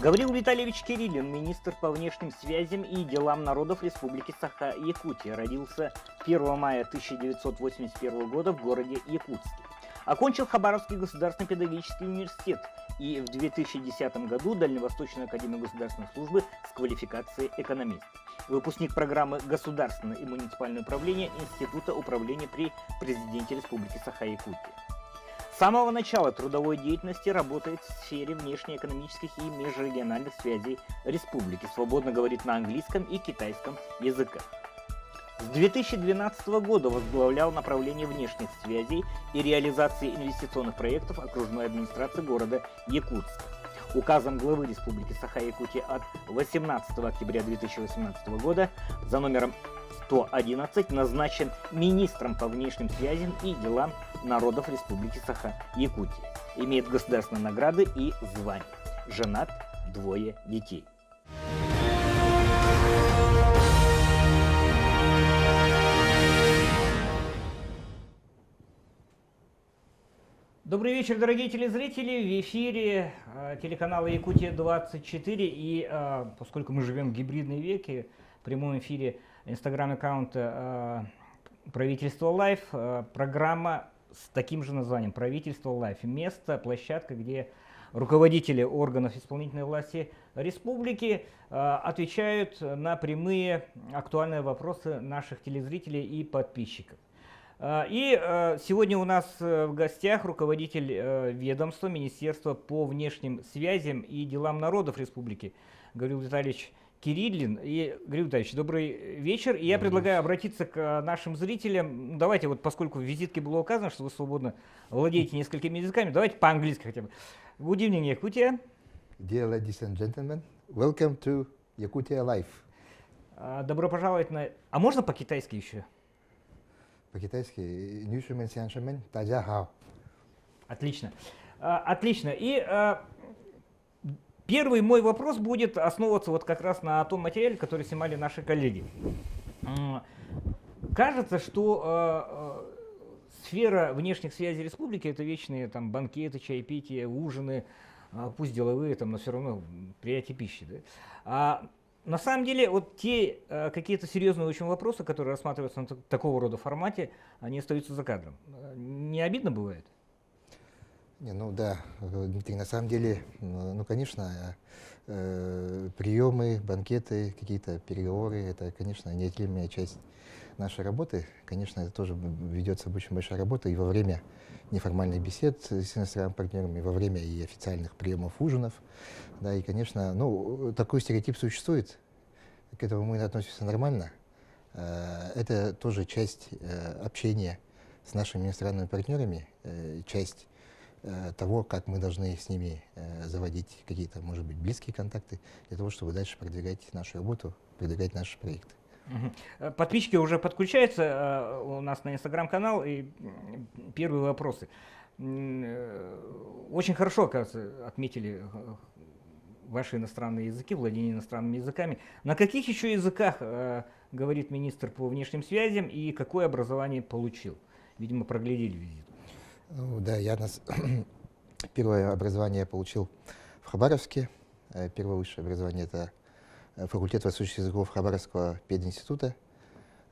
Гаврил Витальевич Кириллин, министр по внешним связям и делам народов Республики Саха-Якутия, родился 1 мая 1981 года в городе Якутске. Окончил Хабаровский государственный педагогический университет и в 2010 году Дальневосточную академию государственной службы с квалификацией экономист. Выпускник программы «Государственное и муниципальное управление» Института управления при президенте Республики Саха-Якутия. С самого начала трудовой деятельности работает в сфере внешнеэкономических и межрегиональных связей республики. Свободно говорит на английском и китайском языках. С 2012 года возглавлял направление внешних связей и реализации инвестиционных проектов окружной администрации города Якутска. Указом главы Республики Саха-Якутия от 18 октября 2018 года за номером 111 назначен министром по внешним связям и делам народов Республики Саха-Якутия. Имеет государственные награды и звания. Женат, 2 детей. Добрый вечер, дорогие телезрители. В эфире телеканала Якутия-24. И поскольку мы живем в гибридной веке, в прямом эфире инстаграм-аккаунта «Правительство Лайв», программа с таким же названием «Правительство Лайв». Место, площадка, где руководители органов исполнительной власти республики отвечают на прямые актуальные вопросы наших телезрителей и подписчиков. И сегодня у нас в гостях руководитель ведомства Министерства по внешним связям и делам народов республики Гаврил Витальевич Кириллин. И, Гаврил Витальевич, добрый вечер. И я предлагаю обратиться к нашим зрителям. Давайте, вот поскольку в визитке было указано, что вы свободно владеете несколькими языками, давайте по-английски хотя бы. Good evening, Якутия. Dear ladies and gentlemen, welcome to Yakutia Live. Добро пожаловать на... А можно по-китайски еще? По-китайски «Нюшумен сяншумен тажахао». Отлично. Отлично. И первый мой вопрос будет основываться вот как раз на том материале, который снимали наши коллеги. Кажется, что сфера внешних связей республики — это вечные там банкеты, чаепития, ужины, пусть деловые, там, но все равно приятие пищи. Да? На самом деле, вот те какие-то серьезные очень вопросы, которые рассматриваются на такого рода формате, они остаются за кадром. Не обидно бывает? Не, ну да, Дмитрий, на самом деле, ну конечно, приемы, банкеты, какие-то переговоры, это, конечно, неотъемлемая часть нашей работы. Конечно, это тоже ведется очень большая работа и во время неформальных бесед с иностранными партнерами, во время и официальных приемов ужинов. Да, и, конечно, ну, такой стереотип существует, к этому мы относимся нормально. Это тоже часть общения с нашими иностранными партнерами, часть того, как мы должны с ними заводить какие-то, может быть, близкие контакты, для того, чтобы дальше продвигать нашу работу, продвигать наши проекты. Подписчики уже подключаются у нас на инстаграм-канал, и первые вопросы. Очень хорошо, кажется, отметили ваши иностранные языки, владение иностранными языками. На каких еще языках говорит министр по внешним связям и какое образование получил? Видимо, проглядели визит. Ну, да, первое образование я получил в Хабаровске. Первое высшее образование — это факультет восточных языков Хабаровского пединститута.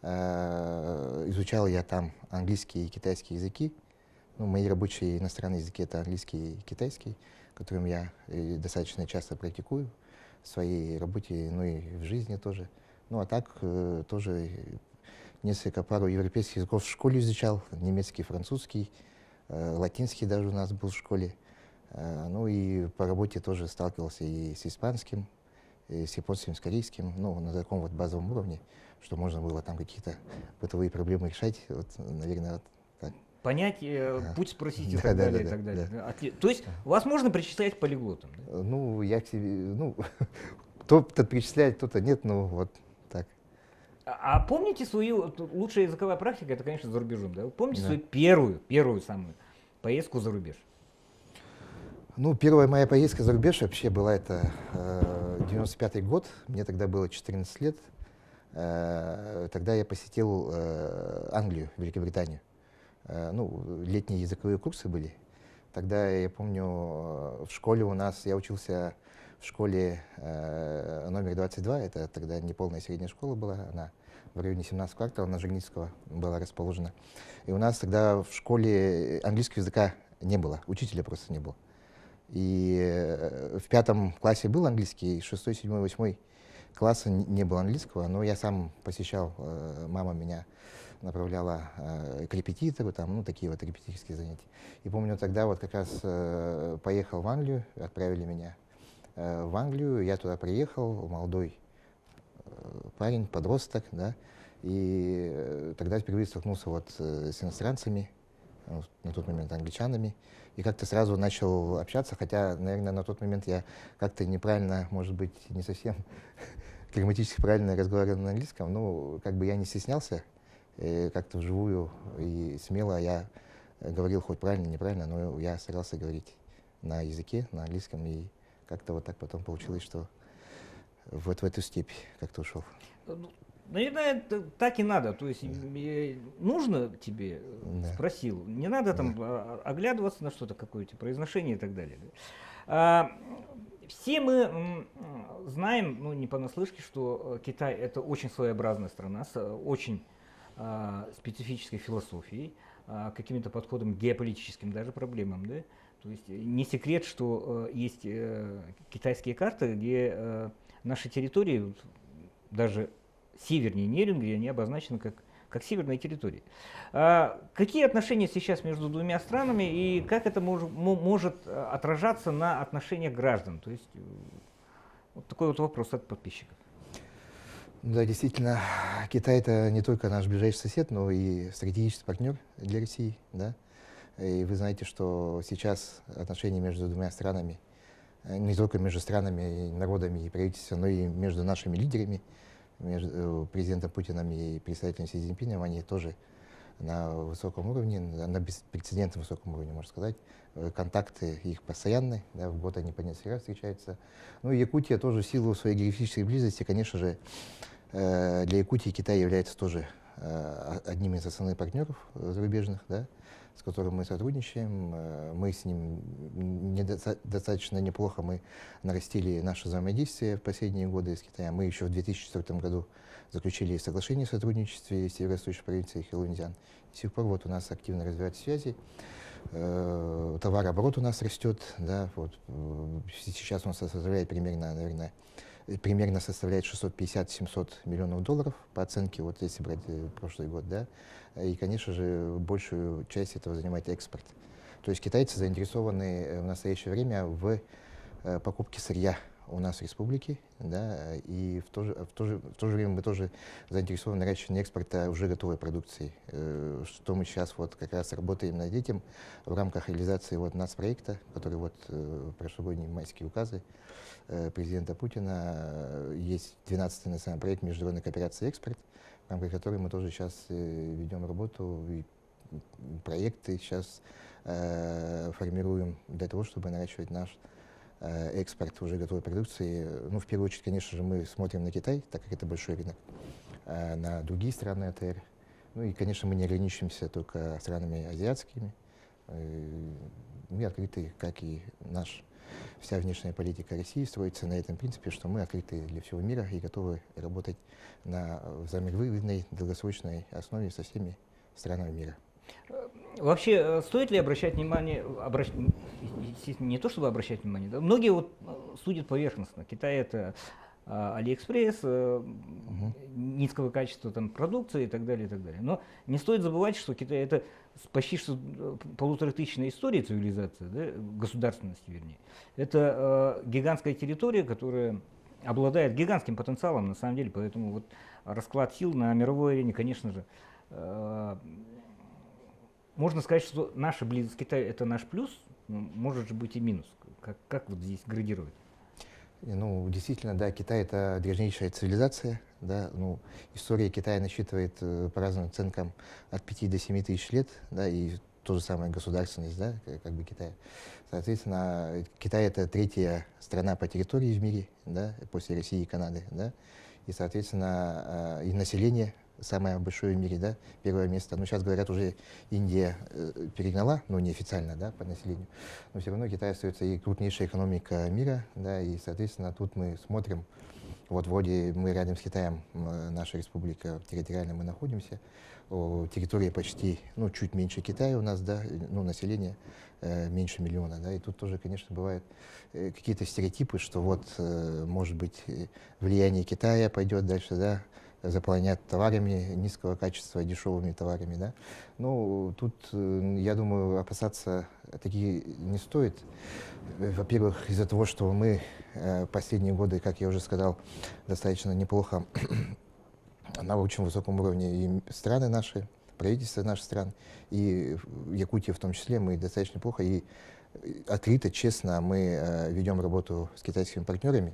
Изучал я там английский и китайский языки. Ну, мои рабочие иностранные языки — это английский и китайский, которым я достаточно часто практикую в своей работе, ну и в жизни тоже. Ну а так тоже пару европейских языков в школе изучал, немецкий, французский, латинский даже у нас был в школе. Ну и по работе тоже сталкивался и с испанским, и с японским, с корейским, ну на таком вот базовом уровне, что можно было там какие-то бытовые проблемы решать. Вот, наверное, вот так. Понять, путь спросить и так далее, и так далее. Да. То есть вас можно причислять к полиглотам? Да? Ну, я к себе, ну, кто-то причисляет, кто-то нет, ну вот так. А помните свою, лучшая языковая практика, это, конечно, за рубежом, да? Вы помните свою первую самую поездку за рубеж? Ну, первая моя поездка за рубеж вообще была это 95-й год, мне тогда было 14 лет. Тогда я посетил Англию, Великобританию. Ну, летние языковые курсы были. Тогда, я помню, в школе у нас, я учился в школе номер 22, это тогда неполная средняя школа была, она в районе 17 квартала на Жирницкого была расположена. И у нас тогда в школе английского языка не было, учителя просто не было. И в 5 классе был английский, 6, 7, 8 класса не было английского, но я сам посещал, мама меня направляла к репетитору, там, ну, такие вот репетиторские занятия. И помню, тогда вот как раз поехал в Англию, отправили меня в Англию, я туда приехал, молодой парень, подросток, да, и тогда впервые столкнулся вот с иностранцами, на тот момент англичанами, и как-то сразу начал общаться, хотя, наверное, на тот момент я как-то неправильно, может быть, не совсем грамматически правильно разговаривал на английском, но как бы я не стеснялся, как-то вживую и смело я говорил хоть правильно, неправильно, но я старался говорить на языке, на английском, и как-то вот так потом получилось, что вот в эту степь как-то ушел. Наверное, так и надо. То есть нужно тебе, Да. спросил, не надо там оглядываться на что-то, какое-то произношение и так далее. Да? Все мы знаем, ну не понаслышке, что Китай это очень своеобразная страна с очень специфической философией, какими-то подходами геополитическим даже проблемам. Да? То есть не секрет, что есть китайские карты, где наши территории, даже севернее Нерюнгри, они обозначены как северные территории. Какие отношения сейчас между двумя странами и как это может отражаться на отношениях граждан? То есть вот такой вот вопрос от подписчиков. Да, действительно, Китай это не только наш ближайший сосед, но и стратегический партнер для России, да. И вы знаете, что сейчас отношения между двумя странами, не только между странами, и народами и правительством, но и между нашими лидерами, между президентом Путиным и представителем Си Цзиньпином, они тоже на высоком уровне, на беспрецедентно высоком уровне, можно сказать. Контакты их постоянные, да, в год они по несколько раз встречаются. Ну и Якутия тоже в силу своей географической близости, конечно же, для Якутии Китай является тоже одним из основных партнеров зарубежных, да, с которым мы сотрудничаем. Мы с ним достаточно неплохо мы нарастили наше взаимодействие в последние годы с Китаем. Мы еще в 2004 году заключили соглашение о сотрудничестве с северо-восточной провинцией Хэлунцзян. До сих пор вот у нас активно развиваются связи. Товарооборот у нас растет, да, вот, сейчас он составляет примерно, наверное, составляет 650-700 миллионов долларов по оценке, вот если брать прошлый год, да, и, конечно же, большую часть этого занимает экспорт. То есть китайцы заинтересованы в настоящее время в покупке сырья у нас в республике, да, и в то же время мы тоже заинтересованы в наращивании экспорта уже готовой продукции, что мы сейчас вот как раз работаем над этим в рамках реализации вот нацпроекта, который вот прошлогодние майские указы президента Путина, есть 12-й национальный проект международной кооперации экспорт, в рамках которой мы тоже сейчас ведем работу и проекты сейчас формируем для того, чтобы наращивать наш экспорт уже готовой продукции. Ну, в первую очередь, конечно же, мы смотрим на Китай, так как это большой рынок, на другие страны АТР. Ну и, конечно, мы не ограничиваемся только странами азиатскими. Мы открыты, как и вся внешняя политика России строится на этом принципе, что мы открыты для всего мира и готовы работать на взаимовыгодной долгосрочной основе со всеми странами мира. Вообще, стоит ли обращать внимание, не то чтобы обращать внимание, да, многие вот судят поверхностно. Китай это Алиэкспресс, низкого качества там, продукции и так далее, и так далее. Но не стоит забывать, что Китай это почти что 1500-летняя история цивилизации, да, государственности вернее. Это гигантская территория, которая обладает гигантским потенциалом на самом деле, поэтому вот расклад сил на мировой арене, конечно же, можно сказать, что наша близость к Китаю это наш плюс, но может же быть и минус. Как вот здесь градировать? Ну, действительно, да, Китай это древнейшая цивилизация, да, ну, история Китая насчитывает по разным оценкам от 5 до 7 тысяч лет, да, и то же самое государственность, да, как бы Китая. Соответственно, Китай это третья страна по территории в мире, да, после России и Канады, да, и, соответственно, и население самое большое в мире, да, первое место. Но сейчас, говорят, уже Индия перегнала, но неофициально, да, по населению. Но все равно Китай остается и крупнейшая экономика мира, да, и, соответственно, тут мы смотрим, вот вроде мы рядом с Китаем, наша республика, территориально мы находимся, территория почти, ну, чуть меньше Китая у нас, да, ну, население меньше миллиона, да, и тут тоже, конечно, бывают какие-то стереотипы, что вот, может быть, влияние Китая пойдет дальше, да, заполонят товарами низкого качества, дешевыми товарами, да. Ну, тут, я думаю, опасаться такие не стоит. Во-первых, из-за того, что мы последние годы, как я уже сказал, достаточно неплохо на очень высоком уровне и страны наши, правительства наших стран, и Якутия в том числе, мы достаточно плохо и открыто, честно мы ведем работу с китайскими партнерами,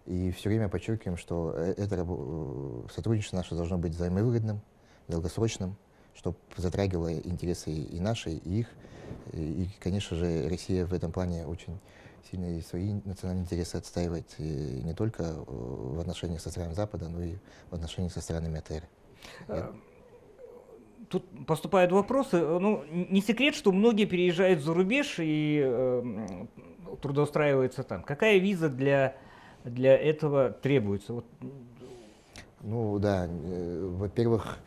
и все время подчеркиваем, что это сотрудничество наше должно быть взаимовыгодным, долгосрочным, чтобы затрагивало интересы и наши, и их. И, конечно же, Россия в этом плане очень сильно и свои национальные интересы отстаивает и не только в отношениях со странами Запада, но и в отношениях со странами АТР. Тут поступают вопросы. Ну, не секрет, что многие переезжают за рубеж и трудоустраиваются там. Какая виза для этого требуется? Вот. Ну да, во-первых,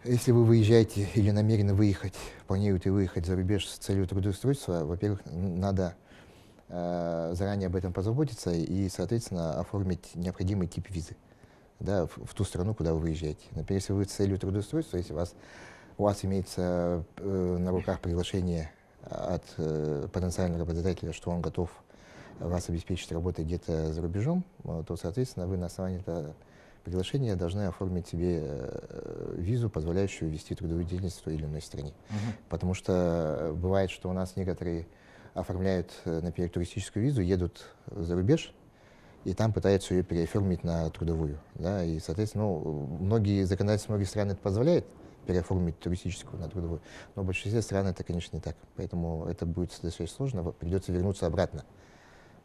если вы выезжаете или намерены выехать, планируете выехать за рубеж с целью трудоустройства, во-первых, надо заранее об этом позаботиться и, соответственно, оформить необходимый тип визы, да, в ту страну, куда вы выезжаете. Например, если вы с целью трудоустройства, если у вас имеется на руках приглашение от потенциального работодателя, что он готов вас обеспечить работой где-то за рубежом, то, соответственно, вы на основании этого приглашения должны оформить себе визу, позволяющую вести трудовую деятельность в той или иной стране. Потому что бывает, что у нас некоторые оформляют, например, туристическую визу, едут за рубеж, и там пытаются ее переоформить на трудовую. Да, и, соответственно, многие законодательства многих стран это позволяет переоформить туристическую на трудовую, но в большинстве стран это, конечно, не так. Поэтому это будет достаточно сложно, придется вернуться обратно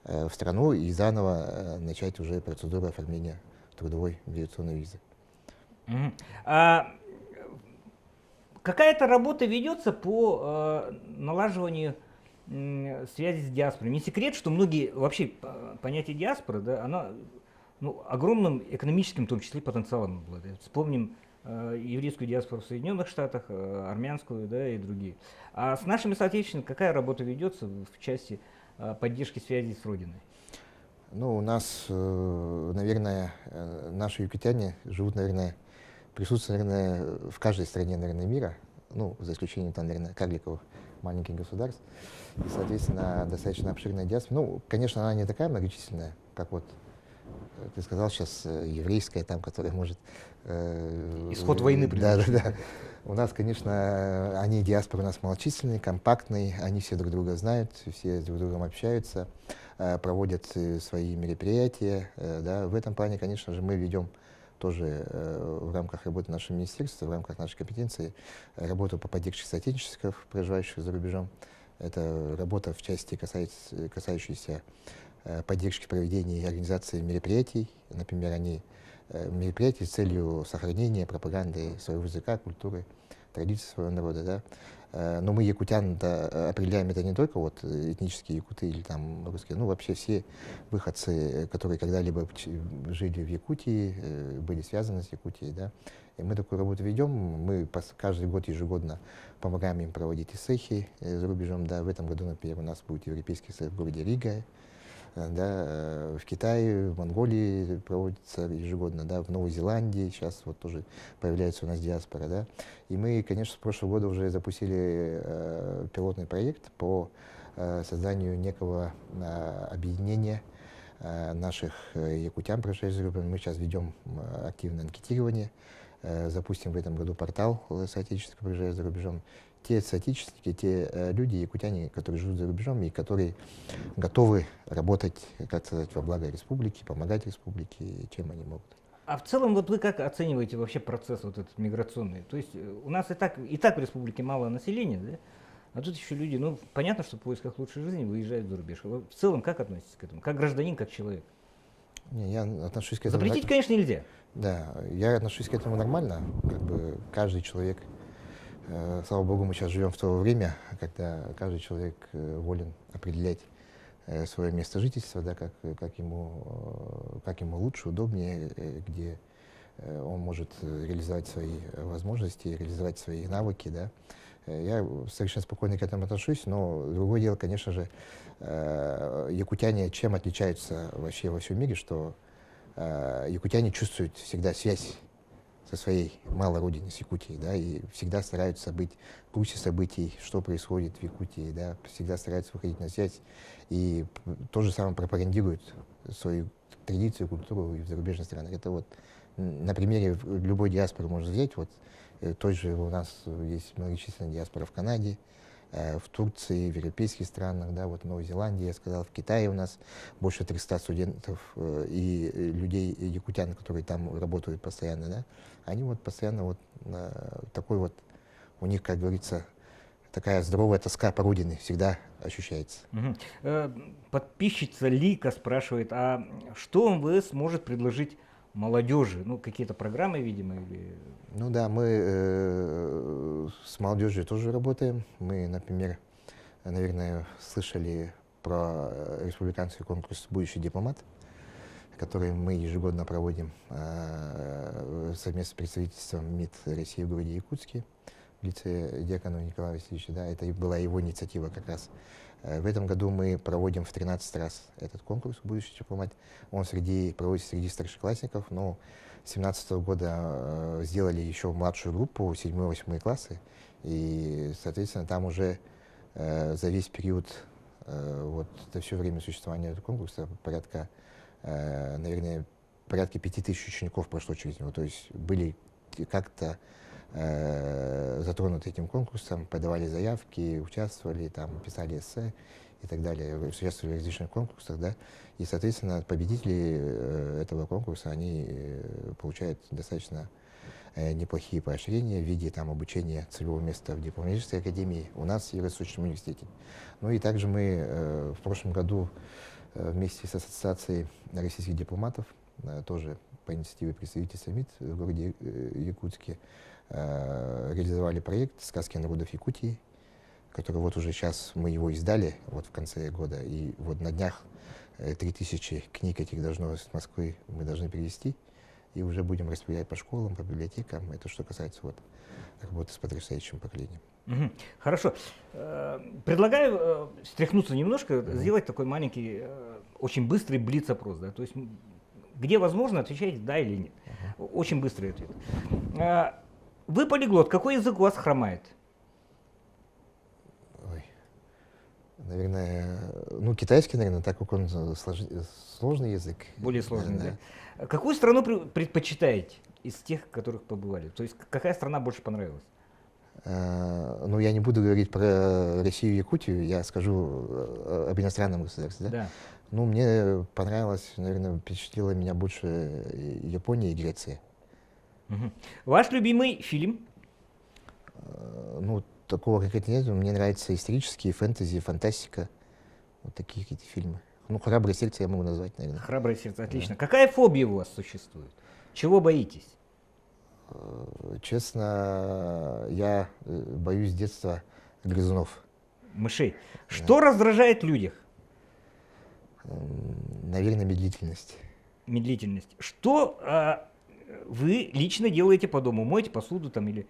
в страну и заново начать уже процедуру оформления трудовой миграционной визы. Какая-то работа ведется по налаживанию связи с диаспорой. Не секрет, что многие, вообще понятие диаспоры, да, оно огромным экономическим, в том числе, потенциалом обладает. Вспомним еврейскую диаспору в Соединенных Штатах, армянскую, да, и другие. А с нашими соотечественниками какая работа ведется в части поддержки связи с Родиной? Ну, у нас, наверное, наши якутяне живут, наверное, присутствуют, наверное, в каждой стране, наверное, мира, ну, за исключением, там, наверное, карликовых маленьких государств. И, соответственно, достаточно обширная диаспора. Ну, конечно, она не такая многочисленная, как вот ты сказал сейчас, еврейская, там, которая может... Исход войны предотвратить. Да. У нас, конечно, они, диаспоры у нас малочисленные, компактные, они все друг друга знают, все друг с другом общаются, проводят свои мероприятия. Да. В этом плане, конечно же, мы ведем тоже в рамках работы нашего министерства, в рамках нашей компетенции, работу по поддержке соотечественников, проживающих за рубежом. Это работа в части, касающейся поддержки проведения и организации мероприятий. Например, мероприятия с целью сохранения, пропаганды своего языка, культуры, традиций своего народа. Да. Но мы, якутян, определяем это не только вот этнические якуты или там русские, ну вообще все выходцы, которые когда-либо жили в Якутии, были связаны с Якутией. Да. И мы такую работу ведем, мы каждый год ежегодно помогаем им проводить ИСЭХи за рубежом. Да. В этом году, например, у нас будет европейский ИСЭХ в городе Рига. Да, в Китае, в Монголии проводится ежегодно, да, в Новой Зеландии сейчас вот тоже появляется у нас диаспора, да. И мы, конечно, с прошлого года уже запустили пилотный проект по созданию некого объединения наших якутян, проживающих за рубежом. Мы сейчас ведем активное анкетирование, запустим в этом году портал соотечественников, проживающих за рубежом. Те соотечественники, те люди, якутяне, которые живут за рубежом и которые готовы работать, как сказать, во благо республики, помогать республике, чем они могут. А в целом, вот вы как оцениваете вообще процесс вот этот миграционный? То есть у нас и так в республике мало населения, да? А тут еще люди, ну, понятно, что в поисках лучшей жизни выезжают за рубеж. Вы в целом как относитесь к этому? Как гражданин, как человек? Не, я отношусь к этому... Запретить, конечно, нельзя. Да, я отношусь к этому нормально. Как бы каждый человек, слава богу, мы сейчас живем в то время, когда каждый человек волен определять свое место жительства, да, как ему лучше, удобнее, где он может реализовать свои возможности, реализовать свои навыки, да. Я совершенно спокойно к этому отношусь, но другое дело, конечно же, якутяне чем отличаются вообще во всем мире, что якутяне чувствуют всегда связь со своей малой родиной, с Якутией, да, и всегда стараются быть в курсе событий, что происходит в Якутии, да, всегда стараются выходить на связь и то же самое пропагандируют свою традицию, культуру и в зарубежных странах. Это вот на примере любой диаспоры можно взять, вот той же у нас есть многочисленная диаспора в Канаде, в Турции, в европейских странах, да, вот в Новой Зеландии, я сказал, в Китае у нас больше 300 студентов и людей, и якутян, которые там работают постоянно, да, они вот постоянно вот такой вот, у них, как говорится, такая здоровая тоска по родине всегда ощущается. Подписчица Лика спрашивает, а что МВС может предложить молодежи? Ну, какие-то программы, видимо, или... Ну да, мы с молодежью тоже работаем. Мы, например, наверное, слышали про республиканский конкурс «Будущий дипломат», который мы ежегодно проводим совместно с представительством МИД России в городе Якутске в лице Дьяконова Николая Васильевича. Да, это была его инициатива как раз. В этом году мы проводим в 13 раз этот конкурс «Будущий дипломат». Он проводится среди старшеклассников, но с 2017 года сделали еще младшую группу, 7-8 классы. И, соответственно, там уже за весь период, вот за все время существования этого конкурса, наверное, порядка 5000 учеников прошло через него. То есть были как-то затронуты этим конкурсом, подавали заявки, участвовали, там, писали эссе и так далее, участвовали в различных конкурсах, да, и, соответственно, победители этого конкурса, они получают достаточно неплохие поощрения в виде там обучения целевого места в дипломатической академии у нас в Юго-Восточном университете. Ну и также мы в прошлом году вместе с Ассоциацией российских дипломатов, тоже по инициативе представительства МИД в городе Якутске, реализовали проект «Сказки народов Якутии», который вот уже сейчас мы его издали вот в конце года, и вот на днях 3000 книг этих с Москвы мы должны перевести, и уже будем распределять по школам, по библиотекам. Это что касается вот работы с подрастающим поколением. Хорошо. Предлагаю встряхнуться немножко, сделать такой маленький, очень быстрый блиц-опрос. Да? То есть, где возможно, отвечайте да или нет. Очень быстрый ответ. Вы полиглот, какой язык у вас хромает? Ой. Наверное, ну, китайский, наверное, так как он сложный язык. Более сложный, да. Какую страну предпочитаете из тех, в которых побывали? То есть, какая страна больше понравилась? Ну, я не буду говорить про Россию и Якутию, я скажу об иностранном государстве, да? Да. Ну, мне понравилось, наверное, впечатлила меня больше Япония и Греция. Ваш любимый фильм? Ну, такого какого-то нет. Мне нравятся исторические, фэнтези, фантастика. Вот такие какие-то фильмы. Ну, «Храброе сердце» я могу назвать, наверное. «Храброе сердце», отлично. Да. Какая фобия у вас существует? Чего боитесь? Честно, я боюсь с детства грызунов. Мышей. Что раздражает в людях? Наверное, медлительность. Медлительность. Что вы лично делаете по дому? Моете посуду там или...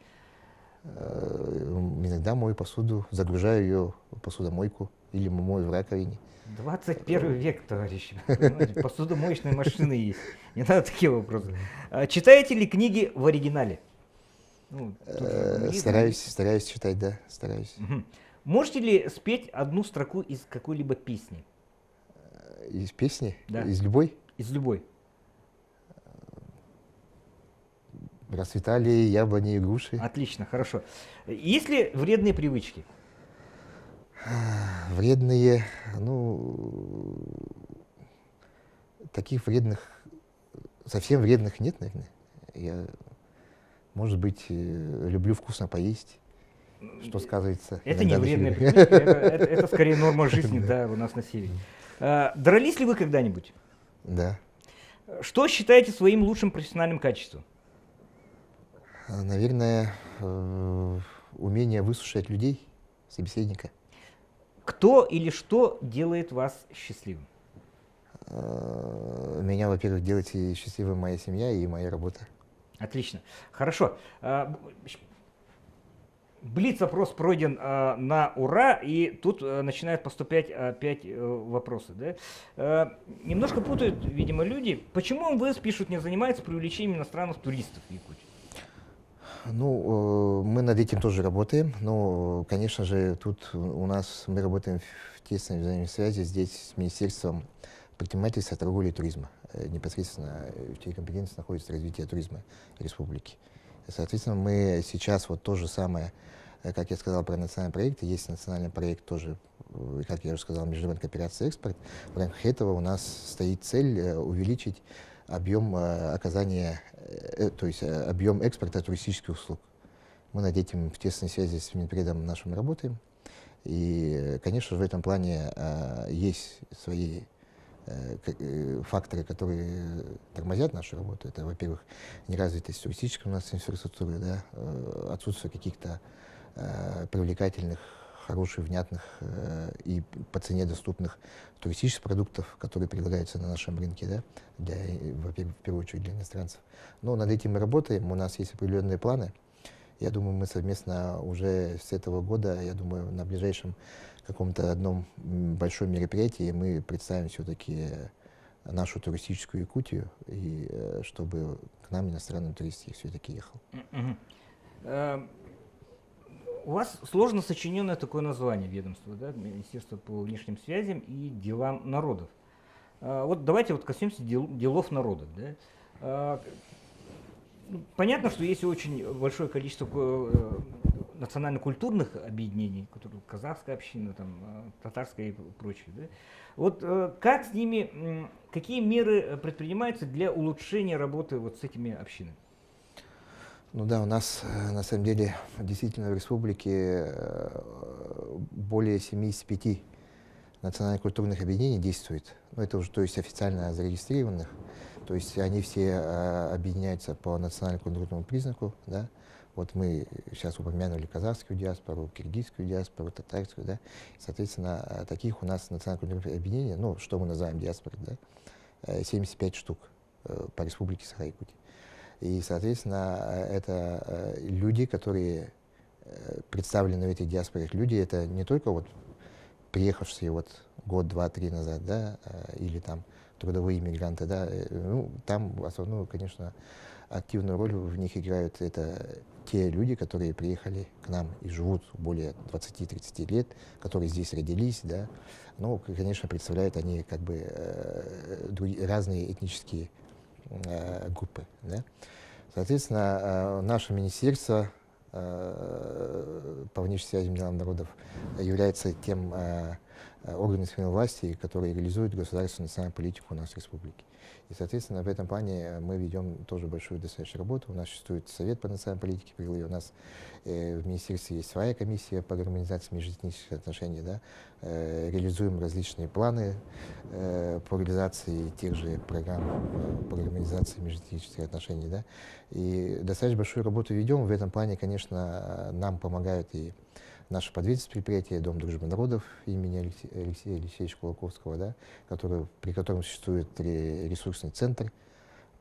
Иногда мою посуду, загружаю ее в посудомойку или мою в раковине. 21 век, товарищи. Посудомоечные машины есть. Не надо такие вопросы. Читаете ли книги в оригинале? Ну, стараюсь читать, да, стараюсь. Можете ли спеть одну строку из какой-либо песни? Из песни? Да. Из любой? Из любой. Расцветали яблони и груши. Отлично, хорошо. Есть ли вредные привычки? Вредные, ну, таких вредных, совсем вредных нет, наверное. Я, может быть, люблю вкусно поесть, что сказывается. Это не вредная привычка, это скорее норма жизни, да, у нас на севере. Дрались ли вы когда-нибудь? Да. Что считаете своим лучшим профессиональным качеством? Наверное, умение выслушать людей, собеседника. Кто или что делает вас счастливым? Меня, во-первых, делает и счастливым моя семья и моя работа. Отлично. Хорошо. Блиц-опрос пройден на ура, и тут начинают поступать опять вопросы. Да? Немножко путают, видимо, люди. Почему МВС, пишут, не занимается привлечением иностранных туристов в Якутию? Ну, мы над этим тоже работаем, но, конечно же, тут у нас мы работаем в тесной взаимосвязи здесь с Министерством предпринимательства, торговли и туризма. Непосредственно в чьей компетенции находится развитие туризма республики. Соответственно, мы сейчас вот то же самое, как я сказал про национальный проект, есть национальный проект тоже, как я уже сказал, международная кооперация и экспорт. В рамках этого у нас стоит цель увеличить объем оказания, то есть объем экспорта туристических услуг. Мы над этим в тесной связи с Минпредом нашим работаем. И, конечно же, в этом плане есть свои факторы, которые тормозят нашу работу. Это, во-первых, неразвитость туристической у нас инфраструктуры, да, отсутствие каких-то привлекательных, хороших, внятных и по цене доступных туристических продуктов, которые предлагаются на нашем рынке, да, для, во-первых, в первую очередь для иностранцев. Но над этим мы работаем, у нас есть определенные планы. Я думаю, мы совместно уже с этого года, я думаю, на ближайшем каком-то одном большом мероприятии мы представим все-таки нашу туристическую Якутию, и чтобы к нам иностранный турист все-таки ехал. У вас сложно сочиненное такое название ведомства, да, Министерство по внешним связям и делам народов. Вот давайте вот коснемся делов народов. Да. Понятно, что есть очень большое количество национально-культурных объединений, которые казахская община, там, татарская и прочее. Да? Вот как с ними, какие меры предпринимаются для улучшения работы вот с этими общинами? Ну да, у нас на самом деле действительно в республике более 75 национально-культурных объединений действует. Ну, это уже, то есть, официально зарегистрированных. То есть они все объединяются по национально-культурному признаку. Да? Вот мы сейчас упомянули казахскую диаспору, киргизскую диаспору, татарскую. Да? Соответственно, таких у нас национально-культурных объединений, ну, что мы называем диаспорой, да? 75 штук по республике Саха-Якутия. И, соответственно, это люди, которые представлены в этих диаспорах. Люди — это не только вот приехавшие вот год, два, три назад, да, или там трудовые иммигранты, да, ну, там основную, конечно, активную роль в них играют это те люди, которые приехали к нам и живут более 20-30 лет, которые здесь родились, да, ну, конечно, представляют они как бы разные этнические группы. Да? Соответственно, наше министерство по внешним связям и делам народов является тем органом цивильной власти, который реализует государственную национальную политику у нас в республике. И, соответственно, в этом плане мы ведем тоже большую достаточно работу. У нас существует Совет по национальной политике, у нас в министерстве есть своя комиссия по гармонизации межэтнических отношений. Да? Реализуем различные планы по реализации тех же программ по гармонизации межэтнических отношений. Да? И достаточно большую работу ведем. В этом плане, конечно, нам помогают и наше подведомственное предприятие «Дом дружбы народов» имени Алексея Алексеевича Кулаковского, да, при котором существует ресурсный центр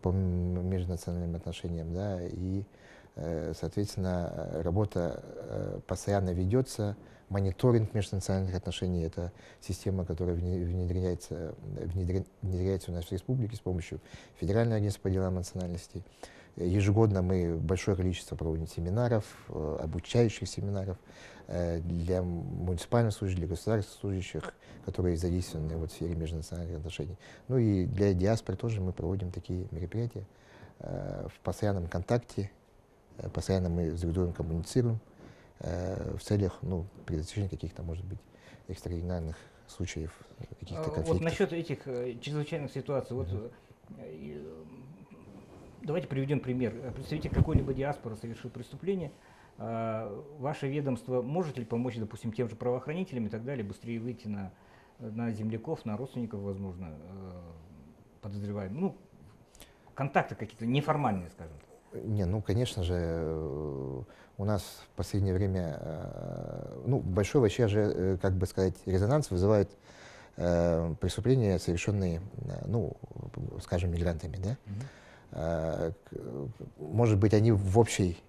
по межнациональным отношениям. Да, и, соответственно, работа постоянно ведется. Мониторинг межнациональных отношений — это система, которая внедряется у нас в республике с помощью Федерального агентства по делам национальностей. Ежегодно мы большое количество проводим семинаров, обучающих семинаров для муниципальных служащих, для государственных служащих, которые задействованы в сфере межнациональных отношений. Ну и для диаспоры тоже мы проводим такие мероприятия в постоянном контакте, постоянно мы с друг другом коммуницируем в целях предотвращения каких-то, может быть, экстраординарных случаев, каких-то конфликтов. Вот насчет этих чрезвычайных ситуаций, вот давайте приведем пример. Представитель какой-либо диаспоры совершил преступление. Ваше ведомство может ли помочь, допустим, тем же правоохранителям и так далее, быстрее выйти на земляков, на родственников, возможно, подозреваемых, контакты какие-то неформальные, скажем так? Не, ну, конечно же, у нас в последнее время, ну, большой вообще же, как бы сказать, резонанс вызывают преступления, совершенные, ну, скажем, мигрантами, да. Может быть, они в общей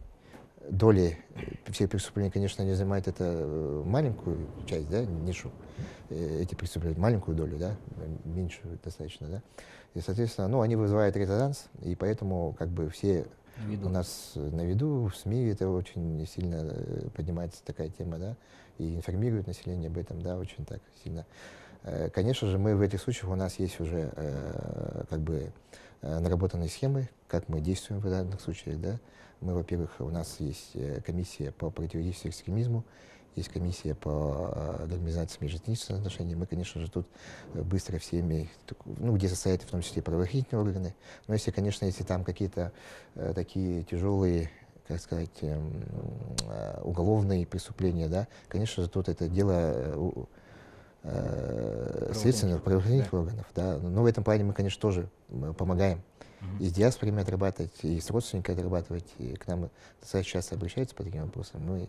доле всех преступлений, конечно, они занимают это маленькую часть, да, нишу, эти преступления, маленькую долю, да, меньшую достаточно, да. И, соответственно, ну, они вызывают резонанс, и поэтому, как бы, все у нас на виду, в СМИ это очень сильно поднимается такая тема, да, и информируют население об этом, да, очень так сильно. Конечно же, мы в этих случаях, у нас есть уже, как бы, наработанные схемы, как мы действуем в данных случаях, да. Мы, во-первых, у нас есть комиссия по противодействию экстремизму, есть комиссия по нормализации межэтнических отношений. Мы, конечно же, тут быстро всеми, ну, где состоят в том числе правоохранительные органы. Но если, конечно, если там какие-то такие тяжелые, как сказать, уголовные преступления, да, конечно же, тут это дело следственных правоохранительных органов. Да. Но в этом плане мы, конечно, тоже помогаем и с диаспорами отрабатывать, и с родственниками отрабатывать. И к нам достаточно часто обращаются по таким вопросам. Мы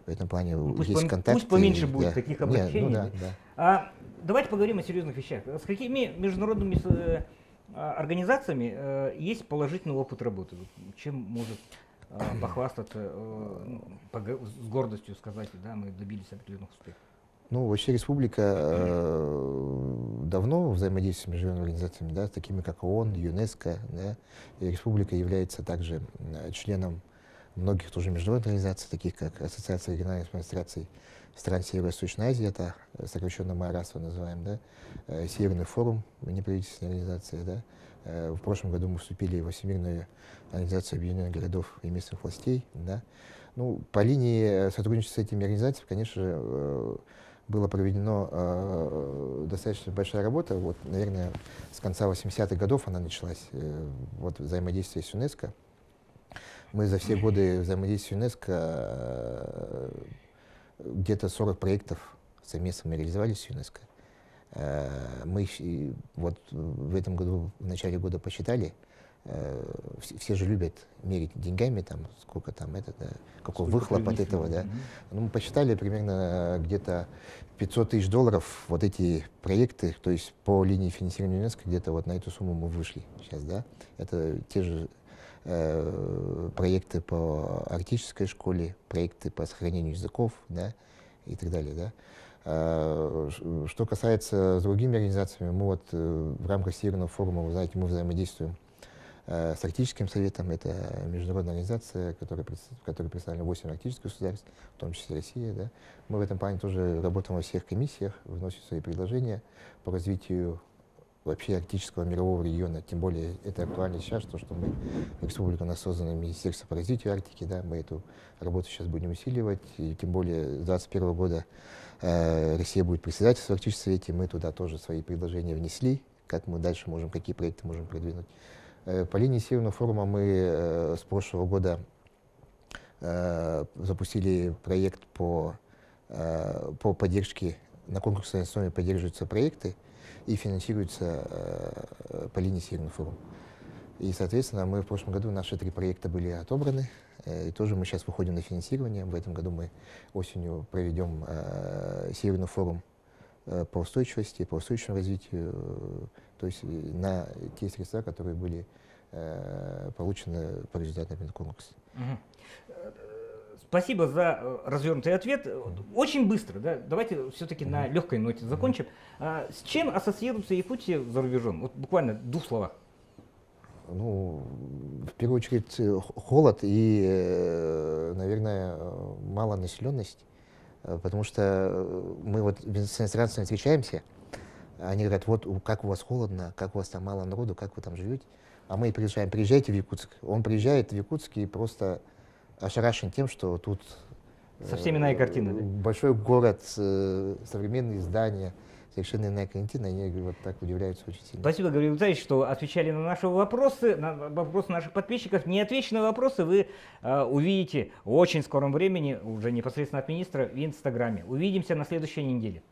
в этом плане есть контакт. Пусть поменьше будет таких обращений. Нет, ну, да. Давайте поговорим о серьезных вещах. С какими международными организациями есть положительный опыт работы? Чем может похвастаться, с гордостью сказать, да, мы добились определенных успехов? Ну, вообще республика давно взаимодействует с международными организациями, да, такими как ООН, ЮНЕСКО, да, и республика является также членом многих тоже международных организаций, таких как Ассоциация региональных администраций стран Северо-Восточной Азии, это сокращенно МАРАСО называем, да, Северный форум неправительственной организации, да. В прошлом году мы вступили в Всемирную организацию объединенных городов и местных властей, да. Ну, по линии сотрудничества с этими организациями, конечно же, была проведена достаточно большая работа. Вот, наверное, с конца 80-х годов она началась, вот, взаимодействие с ЮНЕСКО. Мы за все годы взаимодействия с ЮНЕСКО где-то 40 проектов совместно мы реализовали с ЮНЕСКО. Мы вот в этом году, в начале года посчитали, все же любят мерить деньгами, там, сколько там это, да, какой выхлоп от этого, да. Ну, мы посчитали примерно где-то $500 тысяч вот эти проекты, то есть по линии финансирования ЮНЕСКО где-то вот на эту сумму мы вышли сейчас, да. Это те же проекты по арктической школе, проекты по сохранению языков, да, и так далее, да. Что касается с другими организациями, мы вот в рамках Северного форума, вы знаете, мы взаимодействуем с Арктическим советом. Это международная организация, в которой представлены 8 арктических государств, в том числе Россия. Да. Мы в этом плане тоже работаем во всех комиссиях, вносим свои предложения по развитию вообще арктического мирового региона. Тем более это актуально сейчас, то, что мы, республика, у нас создано Министерство по развитию Арктики. Да, мы эту работу сейчас будем усиливать. И тем более с 2021 года Россия будет председательствовать в Арктическом совете. Мы туда тоже свои предложения внесли, как мы дальше можем, какие проекты можем продвинуть. По линии Северного форума мы с прошлого года запустили проект по поддержке, на конкурсной основе поддерживаются проекты и финансируются по линии Северного форума. И, соответственно, мы в прошлом году, наши 3 проекта были отобраны, и тоже мы сейчас выходим на финансирование. В этом году мы осенью проведем Северный форум по устойчивости, по устойчивому развитию, то есть на те средства, которые были получены по результатам этого конкурса. Спасибо за развернутый ответ. Очень быстро, да? Давайте все-таки на легкой ноте закончим. С чем ассоциируется Якутия за рубежом? Вот буквально в 2 словах. Ну, в первую очередь, холод и, наверное, малонаселенность. Потому что мы вот с иностранцами встречаемся, они говорят, вот как у вас холодно, как у вас там мало народу, как вы там живете. А мы приезжаем, приезжайте в Якутск. Он приезжает в Якутск и просто ошарашен тем, что тут совсем иная картина, да? Большой город, современные здания, совершенно иная картина, они вот так удивляются очень сильно. Спасибо, Григорий Витальевич, что отвечали на наши вопросы, на вопросы наших подписчиков. Неотвеченные вопросы вы увидите в очень скором времени, уже непосредственно от министра, в Инстаграме. Увидимся на следующей неделе.